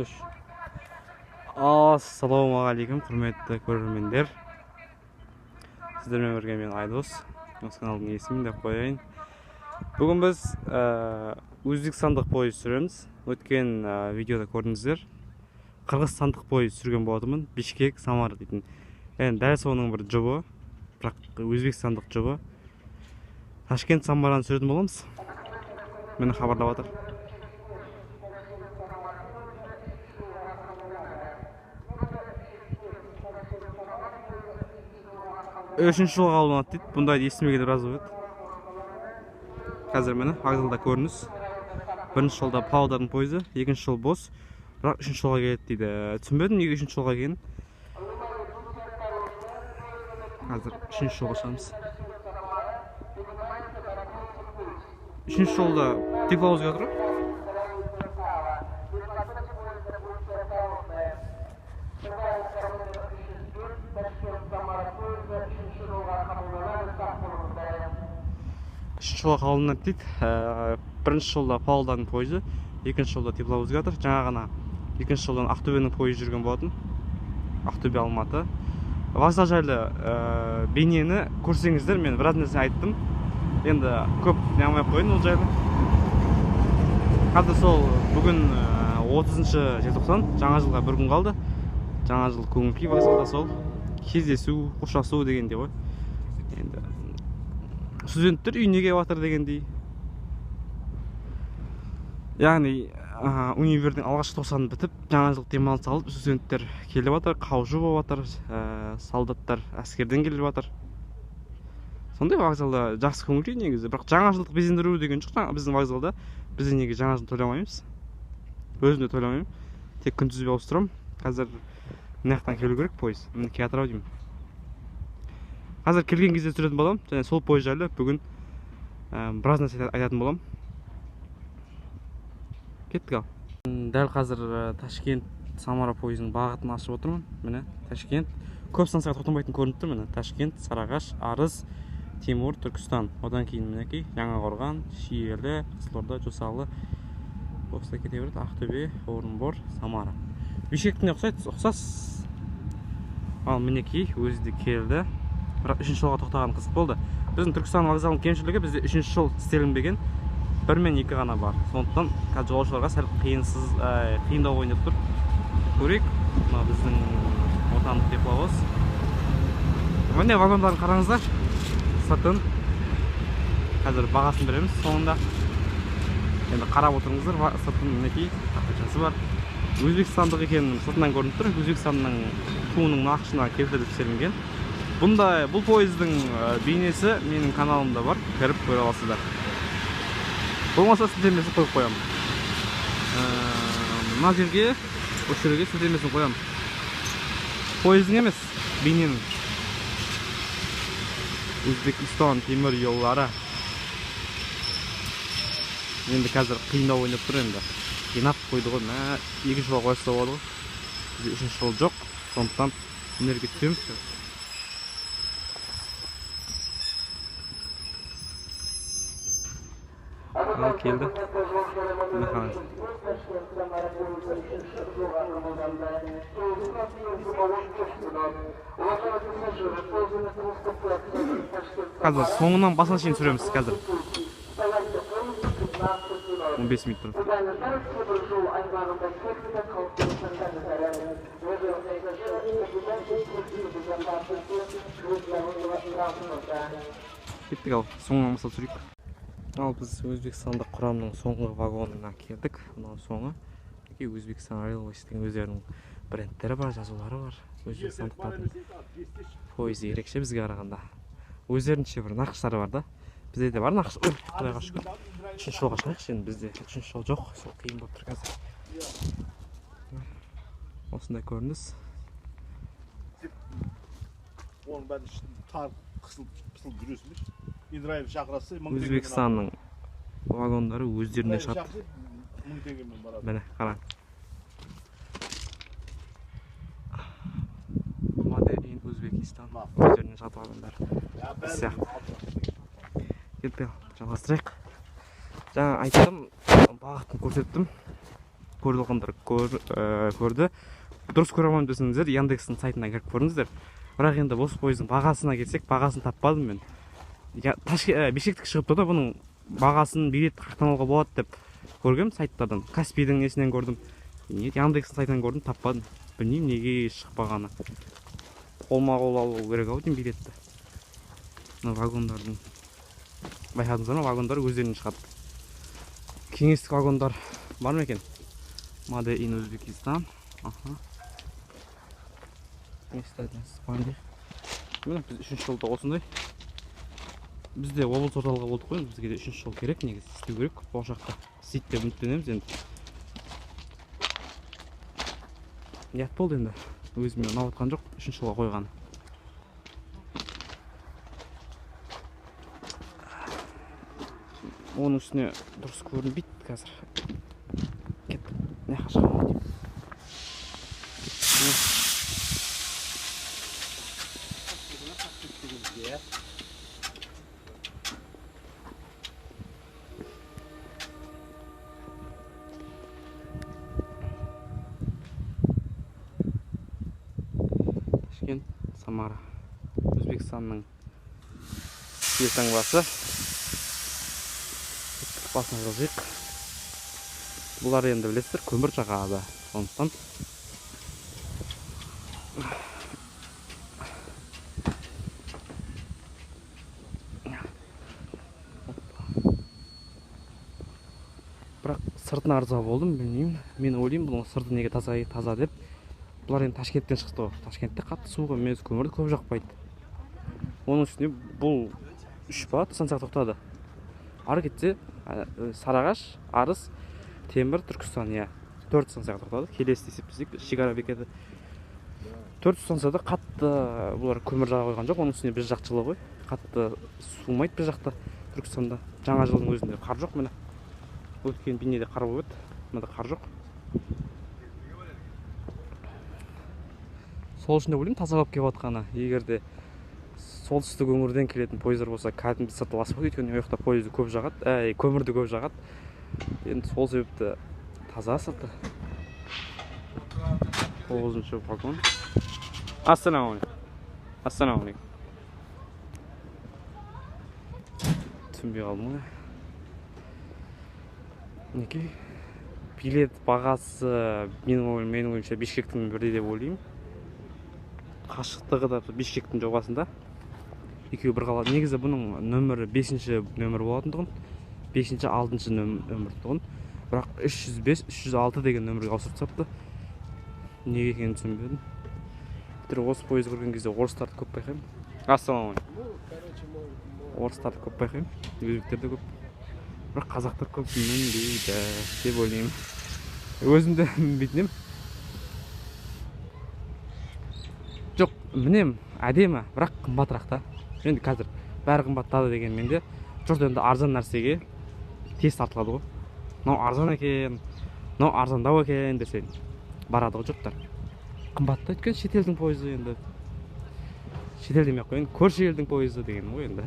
Tuş. Assalamualaikum құрметті көрермендер. Сіздермен бірге мен Айдос. Осы каналдың есімін деп қояйын. Бүгін біз Өзбекстандық пойыз сүреміз. Өткен видеода көрдіңіздер. Қырғызстандық пойыз сүрген болатынмын. Бишкек, Самара дейтін. Енді дәл соның бір жұбы, бірақ Өзбекстандық жұбы. Ташкент, Самараны сүретін боламыз. Мені хабарлап жатыр. Үшінші жолға алынады дейді. Бұндайды естімегенде біраз болды. Қазір мені вокзалда көрініс. Бірінші жолда Павлодардың пойызы, екінші жол бос. Бірақ үшінші жолға келеді дейді. Түсінбедім неге үшінші жолға келгенін. Қазір үшінші жолға шығамыз. Үшінші жолда тепловозға тұр. Үшінші жолға қалынады дейді. Бірінші жолда Павлодардың пойызы, екінші жолда тепловозға тұр. Жаңа ғана екінші жолдан Ақтөбенің пойызы жүрген болатын. Ақтөбе, Алматы. Вокзал жайлы бейнені көрсеңіздер, мен біраз нәрсе айттым. Енді көп не алмай қойын ол жайлы. Қазір сол бүгін 30-шы желтоқсан, жаңа жылға бір күн қалды. Жаңа жыл көңіл-күй вокзалда сол кездесу, қоштасу дегендей ғой. Енді студенттер үйіне келіп жатыр дегендей. Яғни универдің алғашқы тоқсаны бітіп, жаңа жыл демалыс алып, студенттер келіп жатыр, қаужы болып жатыр, солдаттар әскерден келіп жатыр. Сондай вокзалда жақсы көңіл-күй негізі. Бірақ жаңа жылдық безендіру деген жоқ біздің вокзалда. Біз неге жаңа жыл тойламаймыз. Өзім де тойламаймын. Тек күнтізбе ауыстырамын. Қазір мына жақтан келу керек пойыз. Мінекей Атырау деймін. Қазір келген кезде түсіретін боламын. Және сол пойыз жайлы бүгін біраз нәрсе айтатын боламын. Кеттік ал. Дәл қазір Ташкент Самара пойызының бағытын ашып отырмын. Міне Ташкент. Көп станцияға тоқтамайтын көрініп тұр. Міне Ташкент, Сарыағаш, Арыс, Темір, Түркістан. Одан кейін мінекей Жаңақорған, Шиелі, Қызылорда, Жосалы. Осылай кете береді. Ақтөбе, Орынбор, Самара. Бишкектің ұқсас. Ал мінекей өзі де келді. Бірақ үшінші жолға тоқтаған қызық болды. Біздің Түркістан вокзалының кемшілігі бізде үшінші жол істелінбеген. Бір мен екі ғана бар. Сондықтан қазір жолаушыларға сәл қиындау ойнап тұр. Көрейік. Мына біздің отандық тепловоз. Міне вагондарын қараңыздар. Сыртын. Қазір бағасын береміз соңында. Енді қарап отырыңыздар. Сыртын мінекей тақпашасы бар. Өзбекстандық екенін сыртынан көрініп тұр. Өзбекстанның туының нақышына келтіріліп серілген. Бұл пойыздың бейнесі менің каналымда бар. Кіріп көре аласыздар. Болмаса сілтемесін қойып қоямын. Мына жерге, осы жерге сілтемесін қоямын. Пойыздың емес, бейненің. Өзбекстан темір жолдары. Енді қазір қиындау ойнап тұр енді. Жинап қойды ғой. Екінші жолға қойса болады ғой. Бізде үшінші жол жоқ. Сондықтан өнерге түсеміз. Келді. Қазір соңынан басына шейін сүреміз қазір. 15 минут тұрды. Кеттік ал, соңынан басына сүрейік. Ал біз Өзбекстандық құрамның соңғы вагонына келдік. Мынау соңы. Өзбекстан Railways-тің өздерінің брендтері бар, жазулары бар. Өзбекстандықтардың пойызы ерекше бізге қарағанда. Өздерінше бір нақыштары бар да. Бізде де бар нақыш. Құдайға шүкір. Үшінші жолға шығайықшы енді. Бізде үшінші жол жоқ. Сол қиын болып тұр қазір. Осындай көрініс. Оның бәрі тар қысылып жүресіңдер. Өзбекстанның вагондары өздеріне шығады. Міне, қараң. Мадерин, Өзбекистан. Өздеріне шығады вагондары. Сияқты. Кеттік, жалғастырайық. Жаңа айтып бағытын көрсеттім. көріп алғандар көрді. Дұрыс көре алмаймын десеңіздер, Яндекстің сайтына кіріп көріңіздер. Бірақ енді осы пойыздың бағасына келсек, бағасын таппадым мен. Бишкектікі шығыпты да, бұның бағасын билет қаяқтан алуға болады деп көргем сайттардан. Каспийдің несінен көрдім. Яндекстің сайтынан көрдім, таппадым. Білмеймін неге шықпағаны. Қолма-қол алу керек ау деймін билетті. Мына вагондардың байқадыңыздар ма, вагондар өздерінен шығады. Кеңестік вагондар бар ма екен? Made in Uzbekistan. Міне біз 3-ші жолда осындай. Бізде облыс орталығы болдық қой, бізге де 3-ші жол керек, негізі істеу керек. Болашақта істейді деп үміттенеміз енді. Ят болды енді. Өзіме ұнап жатқан жоқ, 3-ші жолға қойған. Оның үстіне дұрыс көрінбейді қазір. Кеттім. Не қашқанмын деймін. Ташкент, Самара. Өзбекстанның елтаңбасы. Басына жазайық. Бұлар енді білесіздер, көмір жағады. Сондықтан бірақ сыртына арза болдым, білмеймін. Мен ойлаймын, бұл сырты неге таза деп. Бұлар енді Ташкенттен шықты ғой. Ташкентте қатты суық емес, көмірді көп жақпайды. Оның үстіне бұл 3 па Сан сияқты тоқтады. Ары кетсе Сарыағаш, Арыс, Темір, Түркістан, 4 станцияға тоқтады. Келесі есептесек, шекара бекеті 4 станцияда қатты бұлар көмір жаға қойған жоқ. Оның үстіне біз жақ жылы ғой. Қатты суымайды біз жақта Түркістанда. Жаңа жылдың өзінде қар жоқ міне. Өткен бейнеде қар болып еді. Мында қар жоқ. Сол үшін де ойлаймын тазалап келіп жатқаны. Егерде солтүстік өңірден келетін пойыздар болса, кәдімгі сатылас қой, өйткені ояқта пойызды көп жағады, көмірді көп жағады. Енді сол себепті таза сырты. 9-ші вагон. Ассаламағалейкум. Түсінбей қалдым ғой. Неге? Билет бағасы менің ойымша Бишкектің бірдей деп ойлаймын. Қашықтығы да Бишкектің жобасында. Екеуі бір қалады. Негізі бұның нөмірі 5-ші нөмір болатындығын, 5-ші 6-ші нөмір тұғын. Бірақ 305, 306 деген нөмірге ауысырып тастапты. Неге екенін түсінбедім. Осы пойыз көрген кезде орыстарды көп байқаймын. Ассаламағалейкум. Орыстарды көп байқаймын. Өзбектерді көп. Бірақ қазақтар көп мінбейді деп ойлаймын. Өзімді мінбейтінем. Жоқ, мінем әдемі, бірақ қымбатырақ та. Енді қазір бәрі қымбаттады деген менде жұрт енді арзан нәрсеге тез тартылады ғой. Мынау арзан екен, мынау арзандау екен десе барады ғой жұрттар. Қымбатты өйткені шетелдің пойызы енді. Шетел демей ақ қояйын, көрші елдің пойызы деген ғой енді.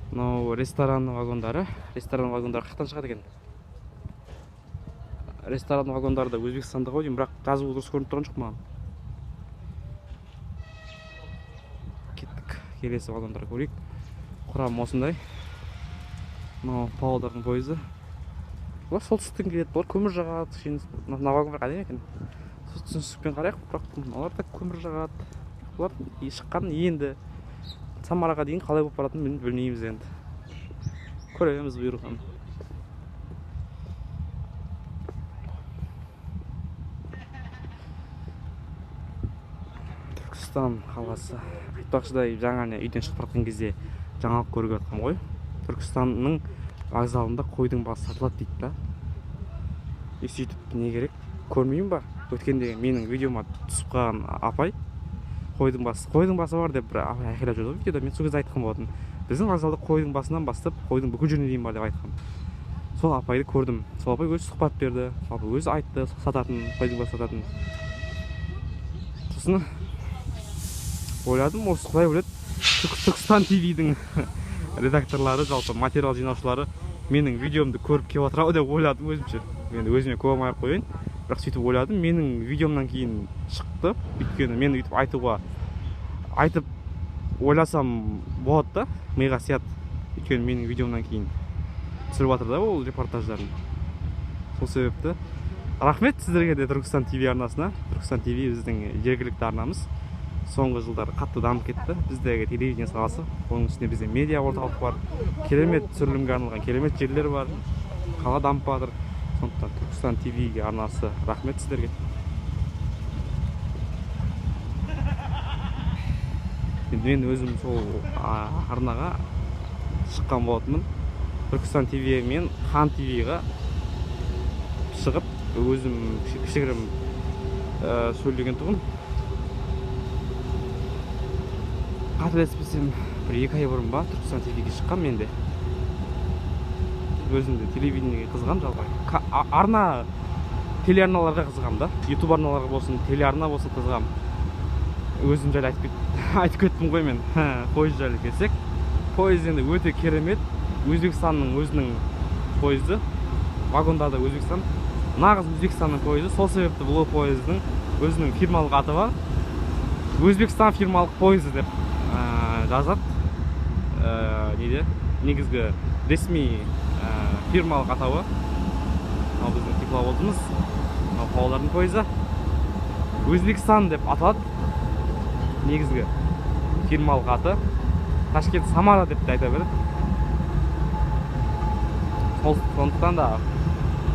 Мынау ресторан вагондары қаяқтан шығады екен? Ресторан вагондары да Өзбекстанда ғой деймін, бірақ жазуы дұрыс көрініп тұрған жоқ маған. Келесі вагондарға көрейік. Құрамы осындай. Мынау Павлодардың пойызы. Бұлар солтүстіктен келеді, бұлар көмір жағады. Мына вагон бір әдемі екен. Түсіністікпен қарайық, бірақ олар да көмір жағады. Бұлар шыққан енді Самараға дейін қалай болып баратынын білмейміз енді. Көреміз бұйырған. Түркістан қаласы. Айтпақшыдай жаңа үйден шығып жатқан кезде жаңалық көріп жатқам ғой. Түркістанның вокзалында қойдың басы сатылады дейді да. Сөйтіп не керек? Көрмеймін ба? Өткенде менің видеома түсіп қалған апай қойдың басы бар деп бір апай айқайлап жүрді ғой видеода. Мен сол кезде айтқан болатын. Біздің вокзалда қойдың басынан бастап қойдың бүкіл жеріне дейін бар деп айтқан. Сол апайды көрдім. Сол апай өзі сұхбат берді. Сол апай өзі айтты сататын, қойдың басы сататын. Сосын ойладым, осы құдай біледі, Түркістан ТВ-дің редакторлары, жалпы материал жинаушылары менің видеомды көріп келіп отыр ау деп ойладым өзімше. енді өзіме көре алмай қояйын. Бірақ сөйтіп ойладым, менің видеомнан кейін шықты. Өйткені мен өйтіп айтып ойласам болады да, миға сияды. Өйткені менің видеомнан кейін түсіріп жатыр да ол репортаждарын. Сол себепті рахмет сіздерге де Түркістан ТВ арнасына. Түркістан ТВ біздің жергілікті арнамыз. Соңғы жылдары қатты дамып кетті. Біздегі телевидение саласы, оның үстіне бізде медиа орталық бар. Керемет түсірілімге арналған керемет жерлер бар. Қала дамып жатыр. Сондықтан Түркістан ТВ арнасы рахмет сіздерге. Мен өзім сол арнаға шыққан болатынмын. Түркістан ТВ мен Хан ТВ-ға шығып, өзім кішігірім сөйлеген тұғым. Қателеспесем, бір 2 ай бұрын ба Түркістан ТВ-ге шыққан менде. Өзімде телевидениеге қызғам жалпы. Арна телеарналарға қызғам да. YouTube арналарға болсын, телеарна болсын қызғам. Өзім жайлы айтып кеттім ғой мен. Пойыз жайлы келсек, пойыз енді өте керемет. Өзбекстанның өзінің пойызы. Вагондарда Өзбекстан. Нағыз Өзбекстанның пойызы. Сол себепті бұл пойыздың өзінің фирмалық аты бар. Өзбекстан фирмалық пойызы деп жазады. Негізгі ресми фирмалық атауы. Ал біздің тепловозымыз, павлодардың пойызы Өзбекстан деп аталады. Негізгі фирмалық аты Ташкент Самара деп те айта береді. Сондықтан да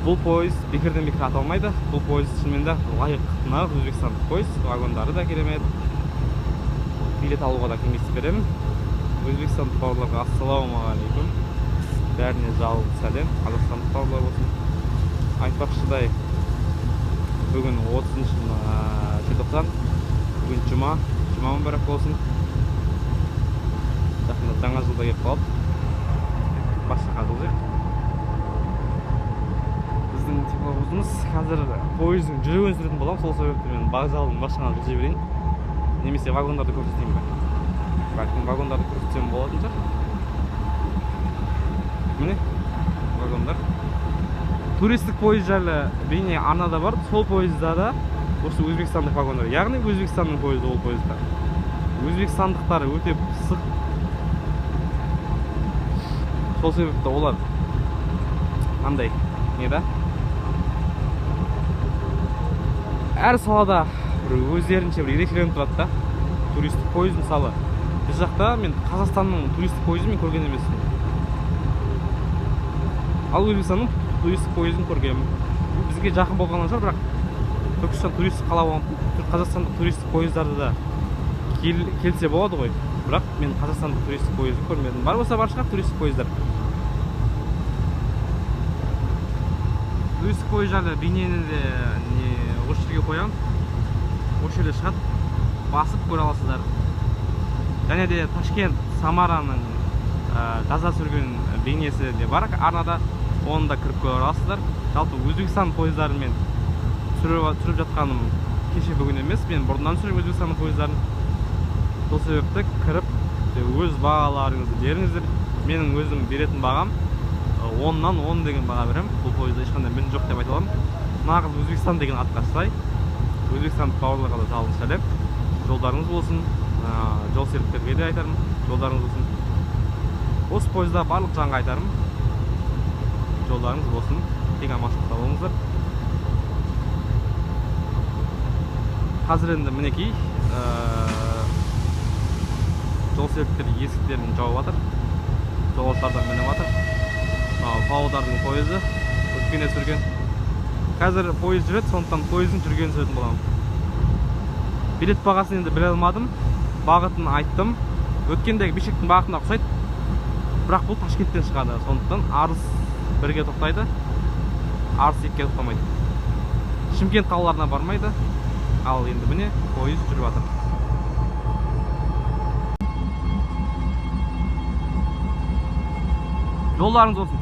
бұл пойыз бекерден бекер аталмайды. Бұл пойыз шынымен де лайық, нағыз Өзбекстандық пойыз. Вагондары да керемет. Билет алуға да кеңес беремін. Өзбекстандық бауырларға ассалаумағалейкум. Бәріне жалынды сәлем. Қазақстандық бауырлар болсын. Айтпақшыдай, бүгін 30 желтоқсан. Бүгін жұма мүбәрәк болсын. Жақында жаңа жылда келіп қалып, басқа жылдық. Біздің тепловозымыз қазір пойыздың жүруін сүретін болам. Сол себепті мен вокзалдың басқаға жылжи берейін. Немесе вагондарды көрсетейін бе? Бәлкім вагондарды көрсетсем болатын шығар. Міне, вагондар. Туристік пойыз жайлы бейне арнада бар. Сол пойызда да осы Өзбекстандық вагондар. Яғни Өзбекстанның пойызы ол пойызда. Өзбекстандықтары өте пысық. Сол себепті олар қандай не да? Әр салада өздерінше бір ерекшеленіп тұрады да. Туристік пойыз мысалы. Біз жақта мен Қазақстанның туристік пойызын мен көрген емеспін. Ал Өзбекстанның туристік пойызын көргенмін. Бізге жақын болғаннан шығар, бірақ Түркістан туристік қала болған, Қазақстандық туристік пойыздарды да келсе болады ғой. Бірақ мен Қазақстандық туристік пойызды көрмедім. Бар болса бар шығар туристік пойыздар. Туристік пойыз жайлы бейнені де осы жерге қоямын. Осы жерде шығады, басып көре аласыздар. Және де Ташкент Самараның жаза сүрген бейнесі де бар арнада. Оны да кіріп көре аласыздар. Жалпы Өзбекстан пойыздарымен түсіріп жатқаным кеше бүгін емес. Мен бұрыннан түсіріп Өзбекстанның пойыздарын. Сол себепті кіріп өз бағаларыңызды беріңіздер. Менің өзім беретін бағам 10-нан 10 деген баға берем. Бұл пойызда ешқандай мін жоқ деп айта аламын. Нағыз Өзбекстан деген атқа сай. Өзбекстандық бауырларға да жалынды сәлем. Жолдарыңыз болсын. Жол серіктерге де айтарым. Жолдарыңыз болсын. Осы пойызда барлық жанға айтарым. Жолдарыңыз болсын. Тек аманшылықта болыңыздар. Қазір енді мінекей жол серіктер есіктерін жауып жатыр. Жолаушылардан мініп жатыр. Павлодардың пойызы өткенде сүрген. Қазір пойыз жүреді, сондықтан пойыздың жүргенін сүретін боламын. Билет бағасын енді біле алмадым. Бағытын айттым. Өткендегі Бишкектің бағытына ұқсайды. Бірақ бұл Ташкенттен шығады. Сондықтан Арыс 1-ге тоқтайды. Арыс 2-ге тоқтамайды. Шымкент қалаларына бармайды. Ал енді міне пойыз жүріп жатыр. Жолдарыңыз болсын.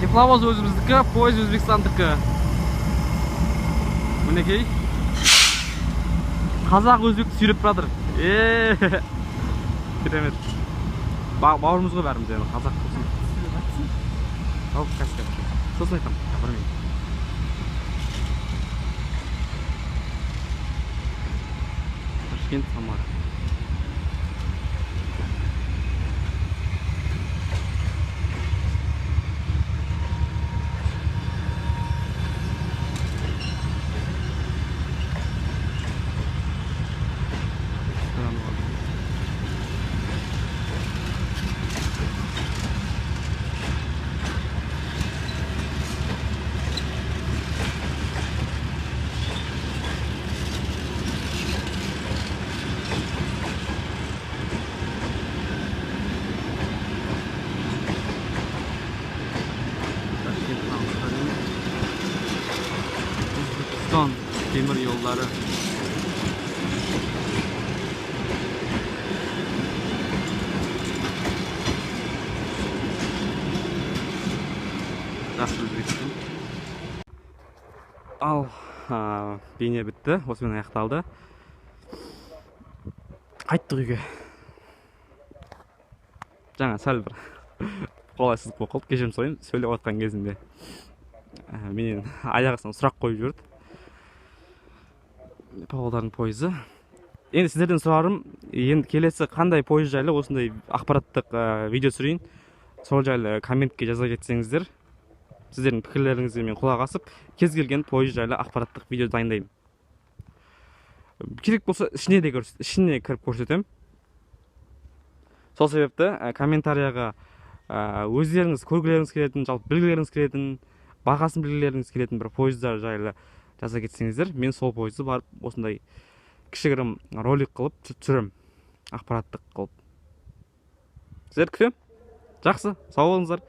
Тепловоз өзіміздікі, пойыз Өзбекстандікі. Мінекей. Қазақ өзбекті сүйреп жатыр. Керемет. Бауырымыз ғой бәріміз енді қазақ болсын. Ал каска. Сосын айтам, білмеймін. Ташкент, Самара. Uzbekistan temir yolları. Жақсы Өзбекстан. Ал бейне бітті, осымен аяқталды. Қайттық үйге. Жаңа сәл бір қолайсыздық болып қалды, кешірім сұрайын, сөйлеп отқан кезінде менен аяқ астынан сұрақ қойып жүрді. Павлодардың пойызы. Енді сіздерден сұрарым, енді келесі қандай пойыз жайлы осындай ақпараттық видео түсірейін, сол жайлы комментке жаза кетсеңіздер, сіздердің пікірлеріңізге мен құлақ асып, кез келген пойыз жайлы ақпараттық видео дайындаймын. Керек болса ішіне кіріп көрсетемін. Сол себепті комментарияға өздеріңіз көргілеріңіз келетін, жалпы білгілеріңіз келетін, бағасын білгілеріңіз келетін бір пойыздар жайлы жаза кетсеңіздер, мен сол пойызды барып осындай кішігірім ролик қылып түсірем, ақпараттық қылып. Сіздер күтем. Жақсы, сау болыңыздар.